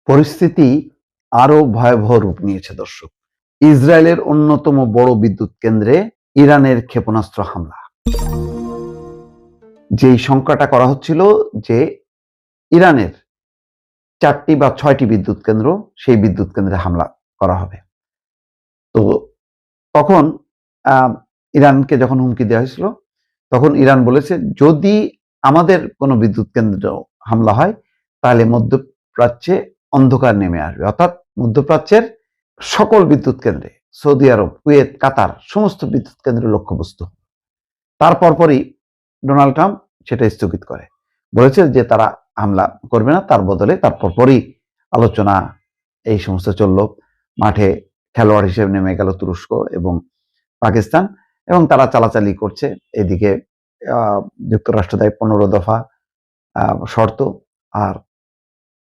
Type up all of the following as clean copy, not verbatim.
পরিস্থিতি আরো ভয়াবহ রূপ নিয়েছে দর্শক। ইসরায়েলের অন্যতম বড় বিদ্যুৎ কেন্দ্রে ইরানের ক্ষেপণাস্ত্র হামলা। যেই সংখ্যাটা করা হচ্ছিল যে ইরানের 4টি বা 6টি বিদ্যুৎ কেন্দ্র, সেই বিদ্যুৎ কেন্দ্রে হামলা করা হবে। তো তখন ইরানকে যখন হুমকি দেওয়া হয়েছিল, তখন ইরান বলেছে যদি আমাদের কোনো বিদ্যুৎ কেন্দ্র হামলা হয় তাহলে মধ্যপ্রাচ্যে অন্ধকার নেমে আসবে। অর্থাৎ মধ্যপ্রাচ্যের সকল বিদ্যুৎ কেন্দ্রে, সৌদি আরব, কুয়েত, কাতার সমস্ত বিদ্যুৎ কেন্দ্রের লক্ষ্যবস্তু। তার পরপরই ডোনাল্ড ট্রাম্প সেটা স্থগিত করে, বলেছে যে তারা হামলা করবে না, তার বদলে তার পরপরই আলোচনা এই সমস্ত চলল। মাঠে খেলোয়াড় হিসেবে নেমে গেল তুরস্ক এবং পাকিস্তান, এবং তারা চালাচালি করছে। এদিকে যুক্তরাষ্ট্র দেয় 15 দফা শর্ত, আর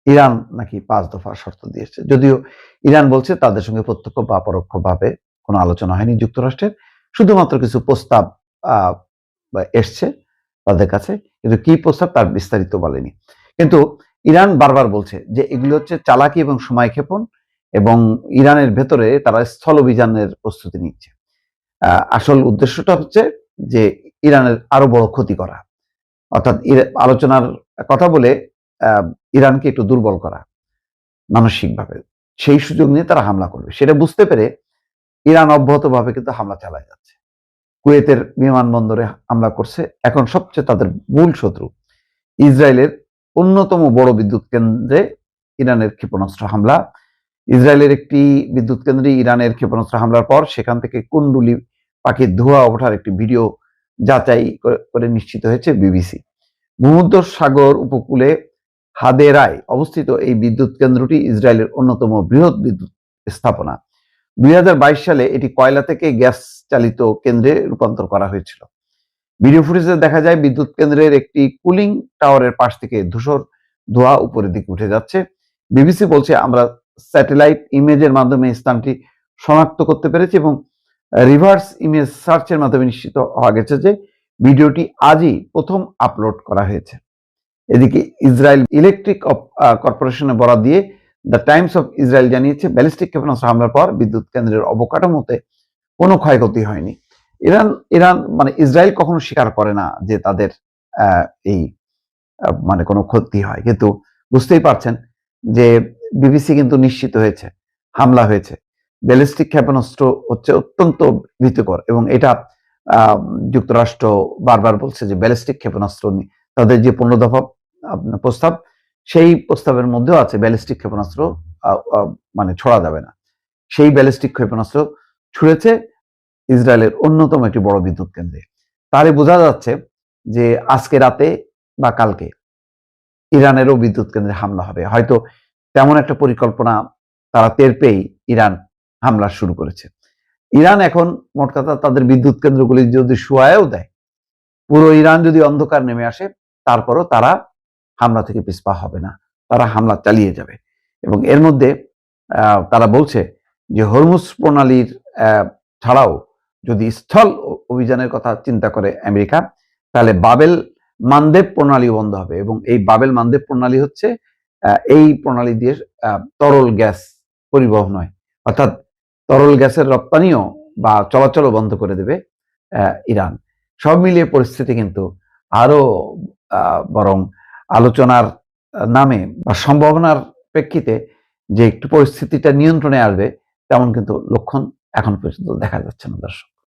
ইরান নাকি 5 দফা শর্ত দিয়েছে। যদিও ইরান বলছে তাদের সঙ্গে প্রত্যক্ষ বা পরোক্ষভাবে কোনো আলোচনা হয়নি যুক্তরাষ্ট্রের, শুধুমাত্র কিছু প্রস্তাব এসছে তাদের কাছে, কিন্তু কি প্রস্তাব তার বিস্তারিত বলেনি। কিন্তু ইরান বারবার বলছে যে এগুলো হচ্ছে চালাকি এবং সময় ক্ষেপণ, এবং ইরানের ভেতরে তারা স্থল অভিযানের প্রস্তুতি নিচ্ছে। আসল উদ্দেশ্যটা হচ্ছে যে ইরানের আরো বড় ক্ষতি করা, অর্থাৎ আলোচনার কথা বলে ইরানকে একটু দুর্বল করা মানসিকভাবে। সেই সুযোগ নিয়ে তারা হামলা করবে, সেটা বুঝতে পেরে ইরান অব্যাহতভাবে কিন্তু হামলা চালায় যাচ্ছে। কুয়েতের বিমানবন্দরে হামলা করছে। এখন সবচেয়ে তাদের মূল শত্রু ইসরায়েলের অন্যতম বড় বিদ্যুৎ কেন্দ্রে ইরানের ক্ষেপণাস্ত্র হামলা। ইসরায়েলের একটি বিদ্যুৎ কেন্দ্রে ইরানের ক্ষেপণাস্ত্র হামলার পর সেখান থেকে কুণ্ডুলি পাখির ধোঁয়া ওঠার একটি ভিডিও যাচাই করে নিশ্চিত হয়েছে বিবিসি। ভূমধ্য সাগর উপকূলে হাদেরায় অবস্থিত এই বিদ্যুৎ কেন্দ্রটি ইসরায়েলের অন্যতম বৃহৎ বিদ্যুৎ স্থাপনা। 2022 সালে এটি কয়লা থেকে গ্যাস চালিত কেন্দ্রে রূপান্তর করা হয়েছিল। ভিডিও ফুটেজে দেখা যায় বিদ্যুৎ কেন্দ্রের একটি কুলিং টাওয়ারের পাশ থেকে ধূসর ধোঁয়া উপরের দিকে উঠে যাচ্ছে। বিবিসি বলছে, আমরা স্যাটেলাইট ইমেজের মাধ্যমে স্থানটি শনাক্ত করতে পেরেছি এবং রিভার্স ইমেজ সার্চের মাধ্যমে নিশ্চিত হওয়া গেছে যে ভিডিওটি আজই প্রথম আপলোড করা হয়েছে। এদিকে ইসরায়েল ইলেকট্রিক কর্পোরেশনের বরাত দিয়ে দ্য টাইমস অফ ইসরায়েল জানিয়েছে, ব্যালিস্টিক ক্ষেপণাস্ত্র হামলার পর বিদ্যুৎ কেন্দ্রের অবকাঠামোতে কোনো ক্ষয়ক্ষতি হয়নি। ইরান মানে ইসরায়েল কখনো স্বীকার করে না যে তাদের এই মানে কোনো ক্ষতি হয়, কিন্তু বুঝতেই পারছেন যে বিবিসি কিন্তু নিশ্চিত হয়েছে হামলা হয়েছে। ব্যালিস্টিক ক্ষেপণাস্ত্র হচ্ছে অত্যন্ত ভীতিকর, এবং এটা যুক্তরাষ্ট্র বারবার বলছে যে ব্যালিস্টিক ক্ষেপণাস্ত্র তাদের যে 15 দফা প্রস্তাব, সেই প্রস্তাবের মধ্যেও আছে ব্যালিস্টিক ক্ষেপণাস্ত্র মানে ছোড়া যাবে না। সেই ব্যালিস্টিক ক্ষেপণাস্ত্র ছুড়েছে ইসরায়েলের অন্যতম একটি বড় বিদ্যুৎ কেন্দ্রে। তাহলে বোঝা যাচ্ছে যে আজকে রাতে বা কালকে ইরানেরও বিদ্যুৎ কেন্দ্রে হামলা হবে। হয়তো তেমন একটা পরিকল্পনা তারা টের পেয়েই ইরান হামলা শুরু করেছে। ইরান এখন মোট কথা তাদের বিদ্যুৎ কেন্দ্রগুলি যদি শোয়ায়ও দেয়, পুরো ইরান যদি অন্ধকার নেমে আসে, তারপরও তারা হামলা থেকে পিছপা হবে না, তারা হামলা চালিয়ে যাবে। এবং এর মধ্যে তারা বলছে যে হরমুজ প্রণালীর ছাড়াও যদি স্থল অভিযানের কথা চিন্তা করে আমেরিকা, তাহলে বাবেল মানদেব প্রণালী বন্ধ হবে। এবং এই বাবেল মানদেব প্রণালী হচ্ছে এই প্রণালী দিয়ে তরল গ্যাস পরিবহন হয়, অর্থাৎ তরল গ্যাসের রপ্তানিও বা চলাচলও বন্ধ করে দেবে ইরান। সব মিলিয়ে পরিস্থিতি কিন্তু আরো বরং আলোচনার নামে বা সম্ভাবনার প্রেক্ষিতে যে একটু পরিস্থিতিটা নিয়ন্ত্রণে আসবে, তেমন কিন্তু লক্ষণ এখন পর্যন্ত দেখা যাচ্ছে না দর্শক।